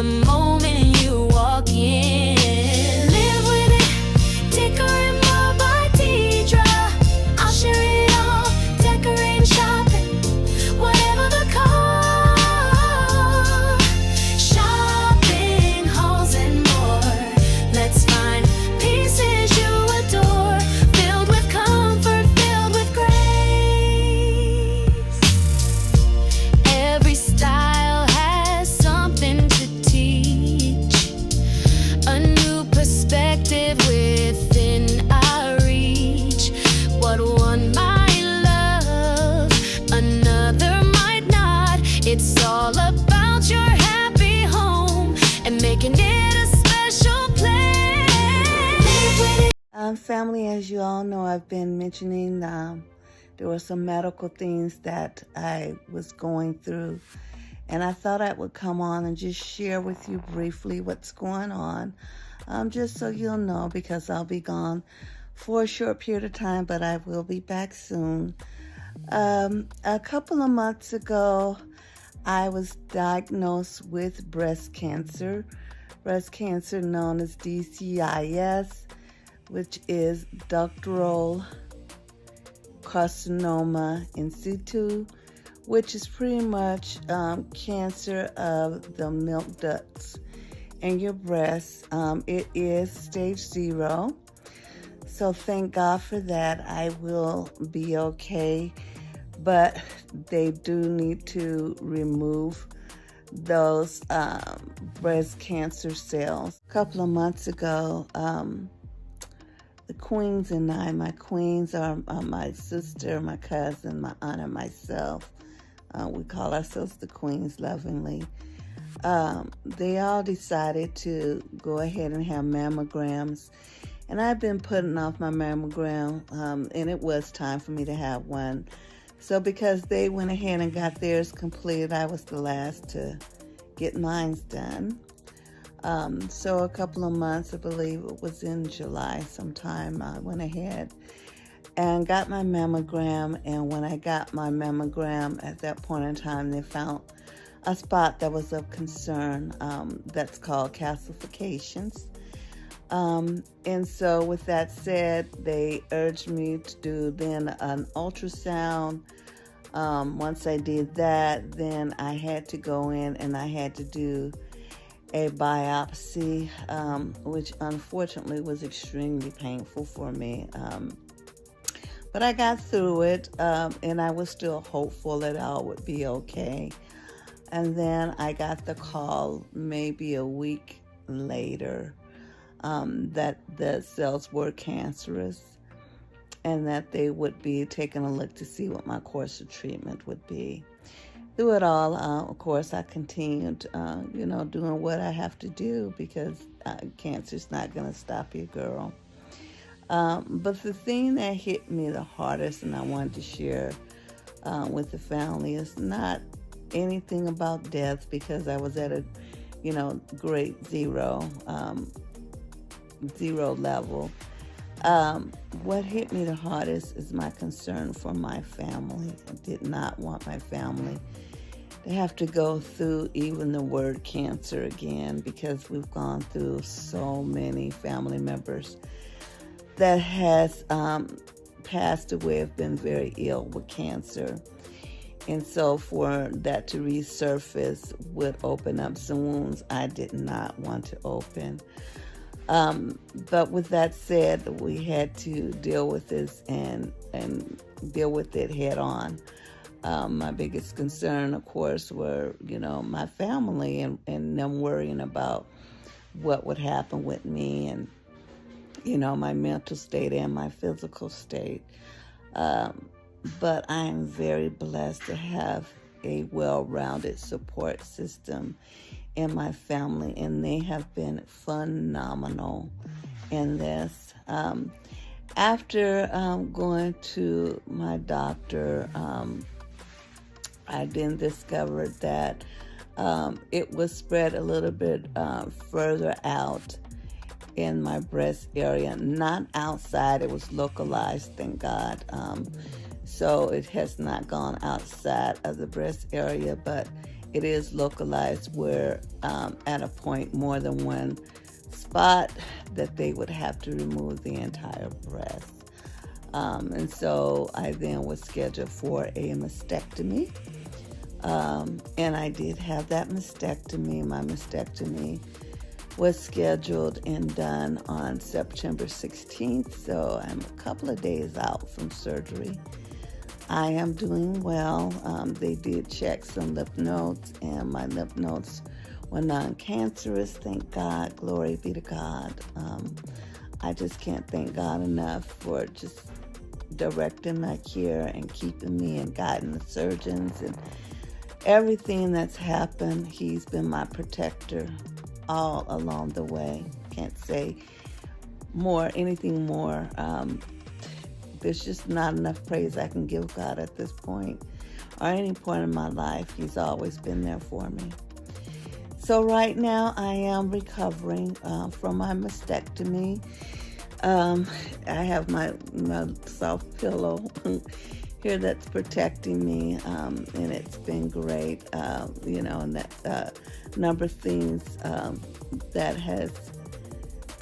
the moment you walk in. Live with it, Dicker More by Deidra. I'll share it all, decorating, shopping, whatever the call. Shopping, hauls, and more. Let's find pieces you adore, filled with comfort, filled with grace. Every style has something to teach, a new perspective within our reach. What one might love, another might not. It's all about your happy home and making it a special place. Family, as you all know, I've been mentioning there were some medical things that I was going through, and I thought I would come on and just share with you briefly what's going on, just so you'll know, because I'll be gone for a short period of time, but I will be back soon. A couple of months ago, I was diagnosed with breast cancer known as DCIS, which is ductal carcinoma in situ, which is pretty much cancer of the milk ducts in your breast. It is stage 0, so thank God for that. I will be okay, but they do need to remove those breast cancer cells. A couple of months ago, the queens and I, my queens are my sister, my cousin, my aunt, and myself. We call ourselves the queens lovingly. They all decided to go ahead and have mammograms. And I've been putting off my mammogram, and it was time for me to have one. So because they went ahead and got theirs completed, I was the last to get mine done. So a couple of months, I believe it was in July sometime, I went ahead and got my mammogram. And when I got my mammogram, at that point in time, they found a spot that was of concern, that's called calcifications. And so with that said, they urged me to do then an ultrasound. Once I did that, then I had to go in and I had to do a biopsy, which unfortunately was extremely painful for me. But I got through it, and I was still hopeful that all would be okay. And then I got the call maybe a week later that the cells were cancerous and that they would be taking a look to see what my course of treatment would be. Through it all, of course, I continued, doing what I have to do, because cancer's not going to stop you, girl. But the thing that hit me the hardest, and I wanted to share with the family, is not anything about death, because I was at a, grade zero level. What hit me the hardest is my concern for my family. I did not want my family to have to go through even the word cancer again, because we've gone through so many family members that has passed away, have been very ill with cancer. And so for that to resurface would open up some wounds I did not want to open. But with that said, we had to deal with this and deal with it head on. My biggest concern, of course, were, my family and them worrying about what would happen with me and, my mental state and my physical state. But I am very blessed to have a well-rounded support system in my family, and they have been phenomenal in this. After going to my doctor, I then discovered that it was spread a little bit further out in my breast area, not outside. It was localized, thank God. So it has not gone outside of the breast area, but it is localized where at a point more than one spot that they would have to remove the entire breast. And so I then was scheduled for a mastectomy. And I did have that mastectomy. My mastectomy was scheduled and done on September 16th, so I'm a couple of days out from surgery. I am doing well. They did check some lymph nodes, and my lymph nodes were non-cancerous. Thank God. Glory be to God. I just can't thank God enough for just directing my care and keeping me and guiding the surgeons and everything that's happened. He's been my protector all along the way. Can't say anything more. There's just not enough praise I can give God at this point or any point in my life. He's always been there for me. So right now I am recovering from my mastectomy. I have my soft pillow here that's protecting me, and it's been great, and that number of things that has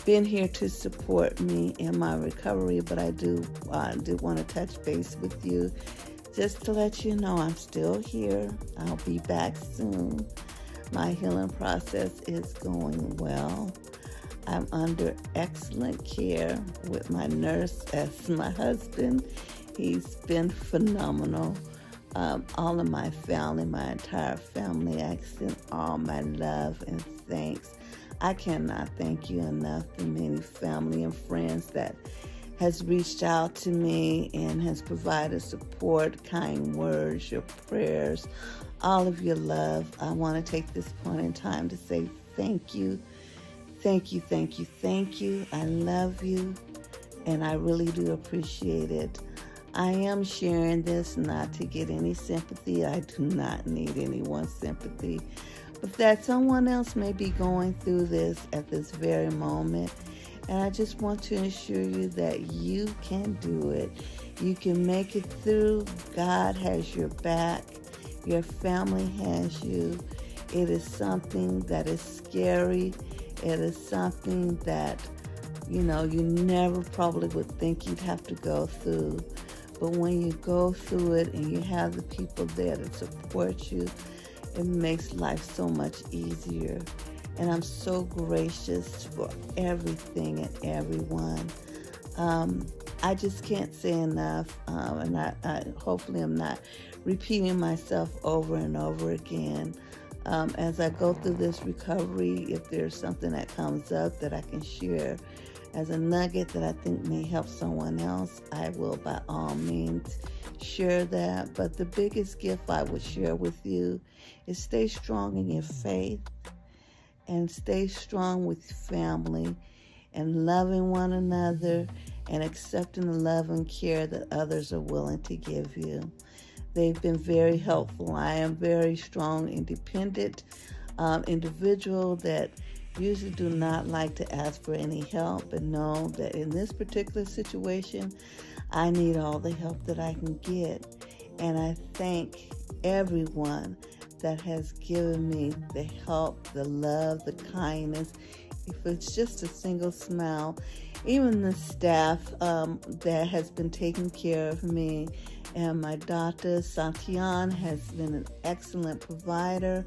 been here to support me in my recovery. But I do want to touch base with you just to let you know I'm still here. I'll be back soon. My healing process is going well. I'm under excellent care with my nurse as my husband. He's been phenomenal. All of my family, my entire family, I extend all my love and thanks. I cannot thank you enough. The many family and friends that has reached out to me and has provided support, kind words, your prayers, all of your love. I want to take this point in time to say thank you. Thank you, thank you, thank you. I love you, and I really do appreciate it. I am sharing this not to get any sympathy. I do not need anyone's sympathy. But that someone else may be going through this at this very moment. And I just want to assure you that you can do it. You can make it through. God has your back. Your family has you. It is something that is scary. It is something that, you never probably would think you'd have to go through. But when you go through it and you have the people there to support you, it makes life so much easier. And I'm so gracious for everything and everyone. I just can't say enough. And I hopefully I'm not repeating myself over and over again. As I go through this recovery, if there's something that comes up that I can share as a nugget that I think may help someone else, I will by all means share that. But the biggest gift I would share with you is stay strong in your faith and stay strong with family and loving one another and accepting the love and care that others are willing to give you. They've been very helpful. I am very strong, independent individual that usually do not like to ask for any help, and know that in this particular situation, I need all the help that I can get. And I thank everyone that has given me the help, the love, the kindness. If it's just a single smile, even the staff that has been taking care of me, and my doctor, Santian, has been an excellent provider.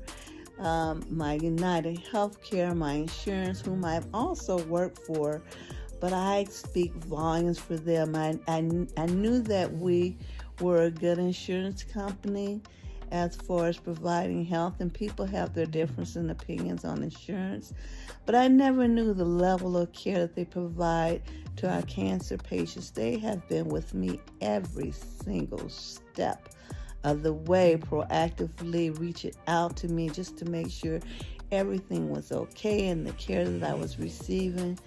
My United Healthcare, my insurance, whom I've also worked for, but I speak volumes for them. I knew that we were a good insurance company as far as providing health, and people have their difference in opinions on insurance, but I never knew the level of care that they provide to our cancer patients. They have been with me every single step of the way, proactively reaching out to me just to make sure everything was okay and the care that I was receiving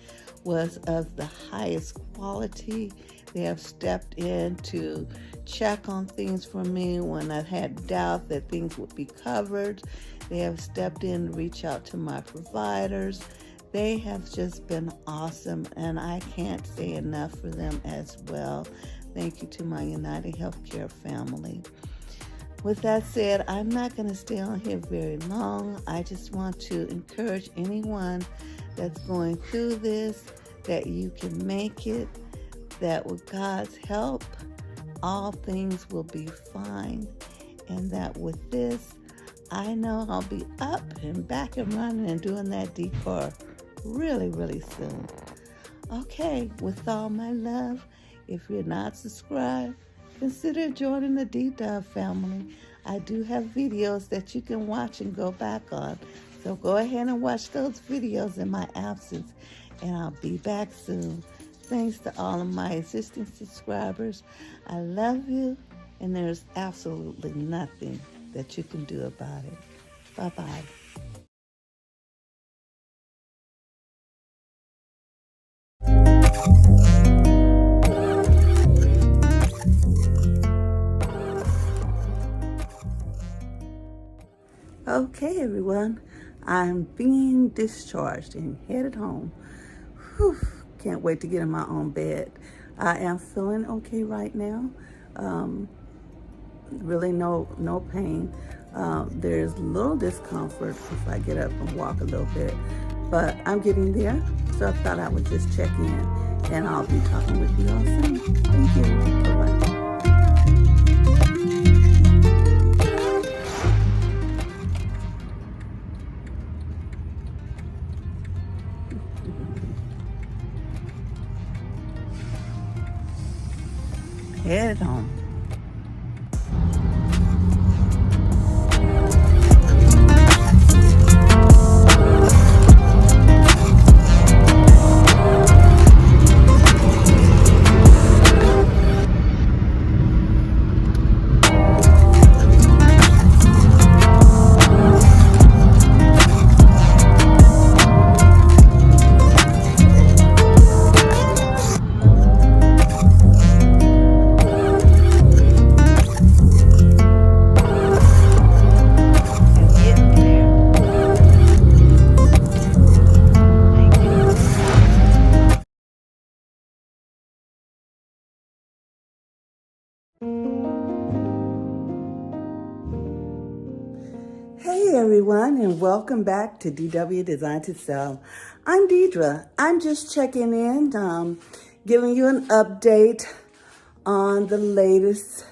was of the highest quality. They have stepped in to check on things for me when I had doubt that things would be covered. They have stepped in to reach out to my providers. They have just been awesome, and I can't say enough for them as well. Thank you to my United Healthcare family. with that said, I'm not going to stay on here very long. I just want to encourage anyone that's going through this that you can make it, that with God's help, all things will be fine, and that with this, I know I'll be up and back and running and doing that decor really, really soon. Okay, with all my love, if you're not subscribed, consider joining the Deidra family. I do have videos that you can watch and go back on. So go ahead and watch those videos in my absence, and I'll be back soon. Thanks to all of my existing subscribers. I love you, and there's absolutely nothing that you can do about it. Bye-bye. Okay, everyone, I'm being discharged and headed home. Whew, can't wait to get in my own bed. I am feeling okay right now. Really no pain. There's little discomfort if I get up and walk a little bit, but I'm getting there. So I thought I would just check in, and I'll be talking with you all soon. Thank you. Bye-bye. Headed home. Hey everyone, and welcome back to DW Design to Sell. I'm Deidra. I'm just checking in, giving you an update on the latest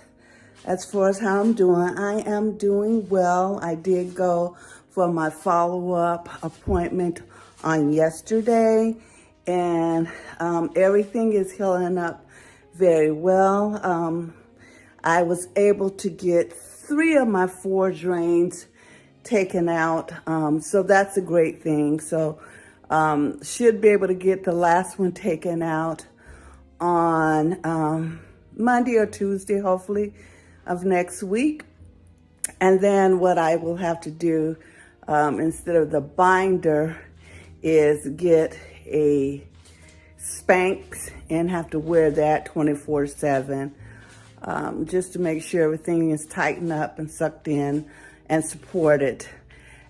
as far as how I'm doing. I am doing well. I did go for my follow-up appointment on yesterday, and everything is healing up very well. I was able to get 3 of my 4 drains taken out, so that's a great thing. So should be able to get the last one taken out on Monday or Tuesday, hopefully, of next week. And then what I will have to do, instead of the binder, is get a Spanx and have to wear that 24/7, just to make sure everything is tightened up and sucked in and supported.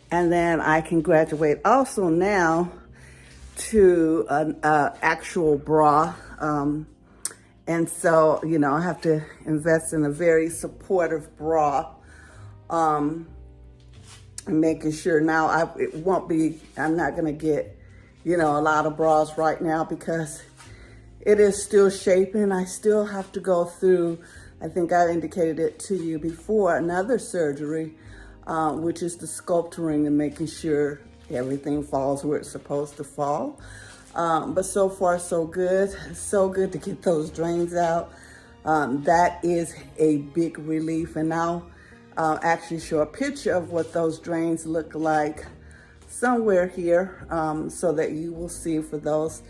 And then I can graduate also now to an actual bra. And so, you know, I have to invest in a very supportive bra. And making sure now I'm not gonna get, you know, a lot of bras right now because it is still shaping. I still have to go through, I think I indicated it to you before, another surgery, which is the sculpturing and making sure everything falls where it's supposed to fall. But so far, so good. It's so good to get those drains out. That is a big relief. And I'll actually show a picture of what those drains look like somewhere here, so that you will see, for those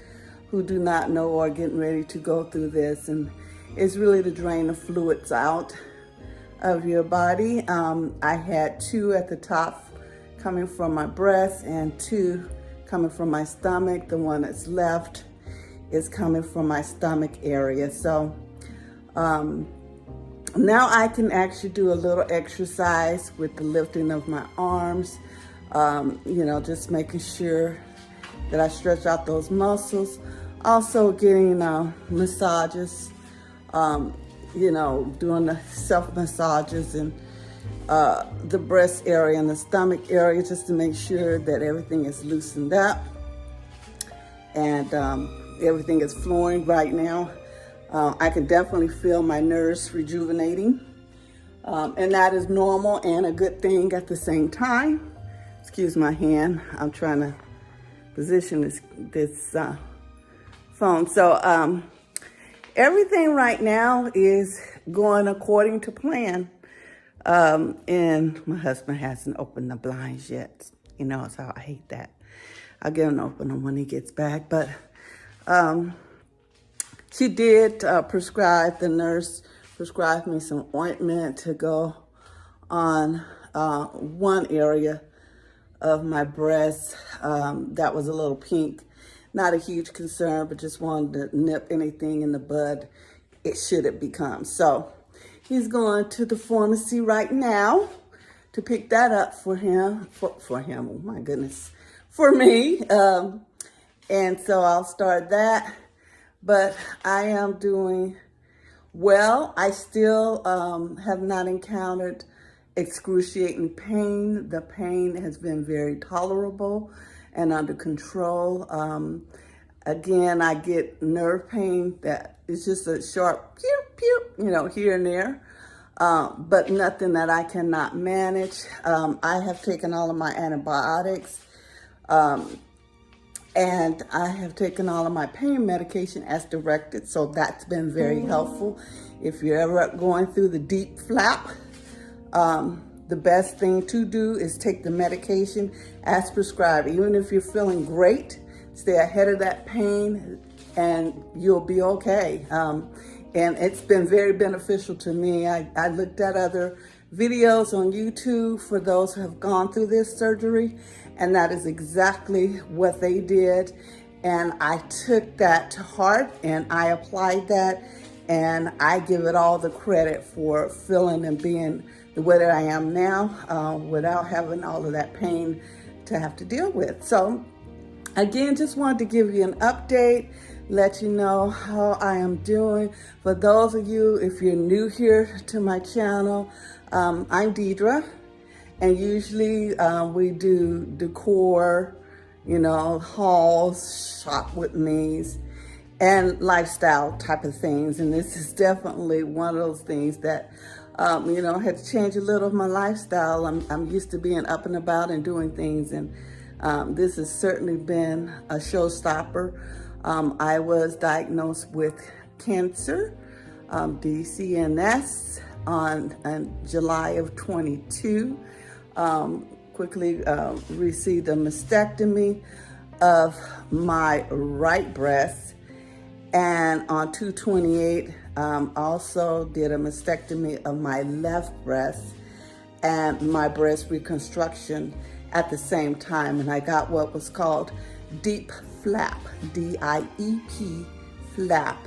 who do not know or are getting ready to go through this. And it's really to drain the fluids out of your body. I had 2 at the top coming from my breast and 2 coming from my stomach. The one that's left is coming from my stomach area. So now I can actually do a little exercise with the lifting of my arms, you know, just making sure that I stretch out those muscles. Also getting massages, you know, doing the self massages and the breast area and the stomach area just to make sure that everything is loosened up and everything is flowing right now. I can definitely feel my nerves rejuvenating, and that is normal and a good thing at the same time. Excuse my hand, I'm trying to position this phone. So everything right now is going according to plan. And my husband hasn't opened the blinds yet. You know, so I hate that. I'll get him to open them when he gets back. But she did the nurse prescribed me some ointment to go on one area of my breast that was a little pink. Not a huge concern, but just wanted to nip anything in the bud it should it become. So he's going to the pharmacy right now to pick that up for him, for him, oh my goodness, for me. And so I'll start that, but I am doing well. I still have not encountered excruciating pain. The pain has been very tolerable and under control. Again, I get nerve pain that is just a sharp pew, pew, you know, here and there, but nothing that I cannot manage. I have taken all of my antibiotics, and I have taken all of my pain medication as directed, so that's been very helpful. If you're ever going through the deep flap, the best thing to do is take the medication as prescribed. Even if you're feeling great, stay ahead of that pain and you'll be okay. And it's been very beneficial to me. I looked at other videos on YouTube for those who have gone through this surgery, and that is exactly what they did. And I took that to heart and I applied that, and I give it all the credit for feeling and being the way that I am now, without having all of that pain to have to deal with. So again, just wanted to give you an update, let you know how I am doing. For those of you, if you're new here to my channel, I'm Deidra, and usually we do decor, you know, hauls, shop with me's, and lifestyle type of things. And this is definitely one of those things that you know, I had to change a little of my lifestyle. I'm used to being up and about and doing things, and this has certainly been a showstopper. I was diagnosed with cancer, DCNS, on July of 22. Quickly received a mastectomy of my right breast, and on 2/28, also did a mastectomy of my left breast and my breast reconstruction at the same time. And I got what was called deep flap, DIEP flap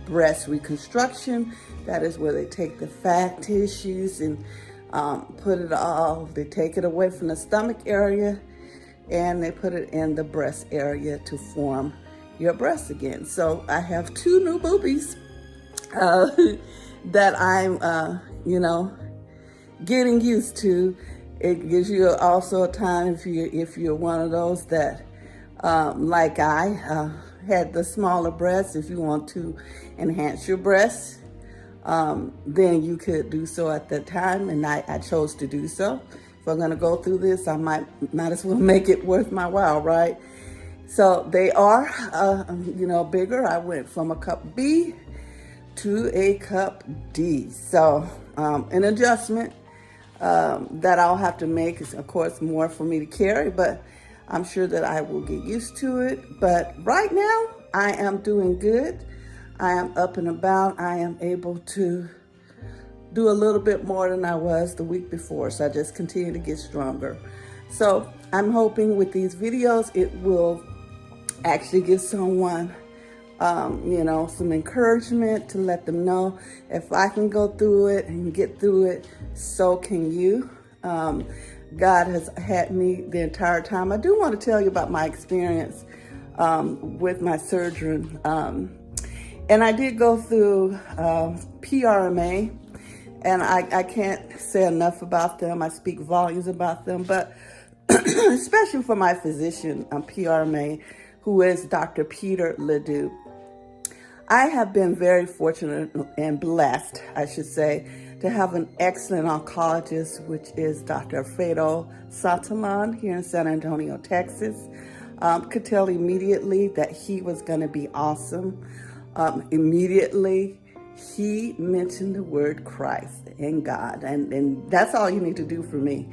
breast reconstruction. That is where they take the fat tissues and put it all, they take it away from the stomach area and they put it in the breast area to form your breast again. So I have 2 new boobies that I'm, you know, getting used to. It gives you also a time if you're one of those that, like I, had the smaller breasts. If you want to enhance your breasts, then you could do so at that time, and I chose to do so. If I'm gonna go through this, I might as well make it worth my while, right? So they are, you know, bigger. I went from a cup B to a cup D. So an adjustment that I'll have to make is, of course, more for me to carry, but I'm sure that I will get used to it. But right now, I am doing good. I am up and about. I am able to do a little bit more than I was the week before. So I just continue to get stronger. So I'm hoping with these videos, it will actually give someone, you know, some encouragement to let them know if I can go through it and get through it, so can you. God has had me the entire time. I do want to tell you about my experience with my surgery. And I did go through PRMA, And I can't say enough about them. I speak volumes about them, but especially for my physician, PRMA, who is Dr. Peter Ledoux. I have been very fortunate and blessed, I should say, to have an excellent oncologist, which is Dr. Alfredo Satalan here in San Antonio, Texas. Could tell immediately that he was going to be awesome. Immediately, he mentioned the word Christ and God, and that's all you need to do for me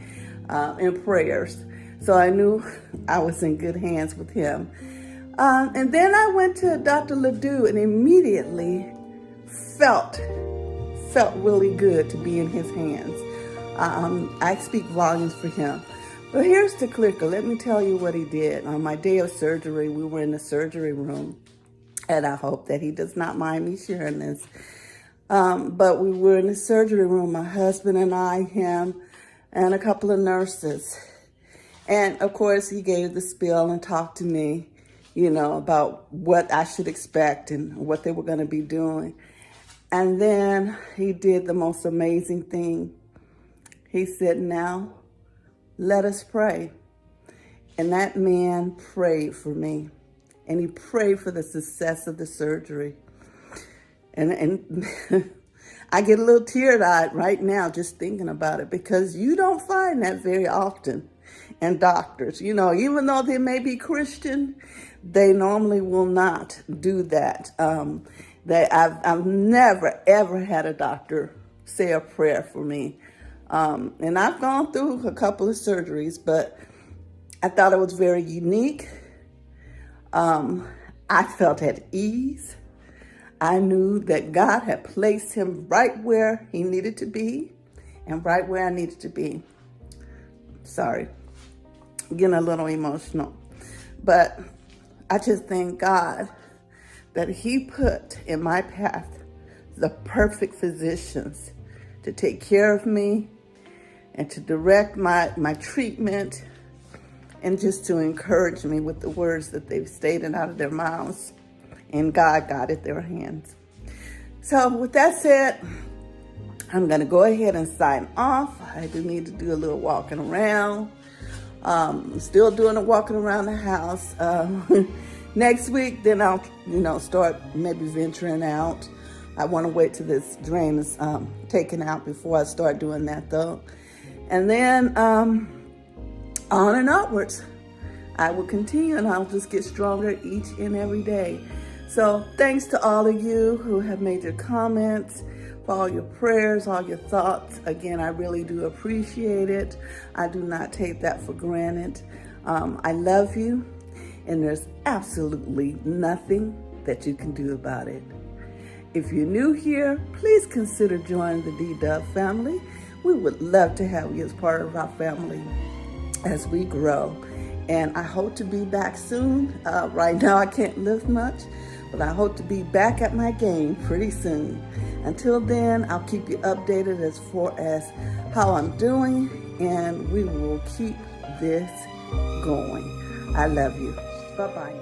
in prayers. So I knew I was in good hands with him. And then I went to Dr. Ledoux and immediately felt really good to be in his hands. I speak volumes for him. But here's the clicker. Let me tell you what he did. On my day of surgery, we were in the surgery room, and I hope that he does not mind me sharing this. But we were in the surgery room, my husband and I, him, and a couple of nurses. And of course, he gave the spiel and talked to me, about what I should expect and what they were going to be doing. And then he did the most amazing thing. He said, "Now, let us pray." And that man prayed for me. And he prayed for the success of the surgery. And I get a little teary-eyed right now just thinking about it, because you don't find that very often in doctors. Even though they may be Christian, they normally will not do that. I've never, ever had a doctor say a prayer for me. And I've gone through a couple of surgeries, but I thought it was very unique. I felt at ease. I knew that God had placed him right where he needed to be and right where I needed to be. Sorry, getting a little emotional. But I just thank God that he put in my path the perfect physicians to take care of me and to direct my treatment and just to encourage me with the words that they've stated out of their mouths. And God guided their hands. So with that said, I'm going to go ahead and sign off. I do need to do a little walking around. Still doing a walking around the house. Next week, then I'll, start maybe venturing out. I want to wait till this drain is taken out before I start doing that, though. And then on and upwards, I will continue, and I'll just get stronger each and every day. So thanks to all of you who have made your comments, for all your prayers, all your thoughts. Again, I really do appreciate it. I do not take that for granted. I love you, and there's absolutely nothing that you can do about it. If you're new here, please consider joining the D-Dub family. We would love to have you as part of our family as we grow. And I hope to be back soon. Right now I can't lift much, but I hope to be back at my game pretty soon. Until then, I'll keep you updated as far as how I'm doing, and we will keep this going. I love you. Bye-bye.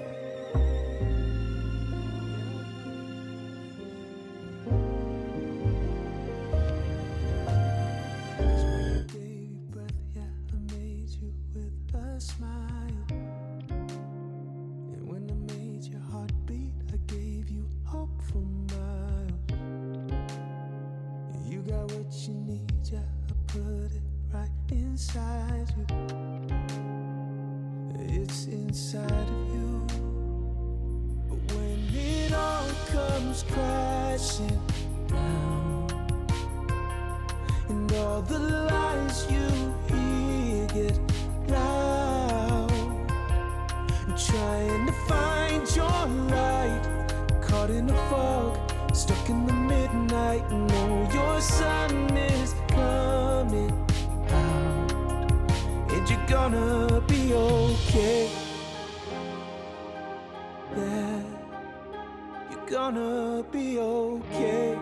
Inside you, it's inside of you. But when it all comes crashing down, and all the lies you hear get loud, trying to find your light, caught in the fog, stuck in the midnight. No, your sun is coming. You're gonna be okay. Yeah, you're gonna be okay.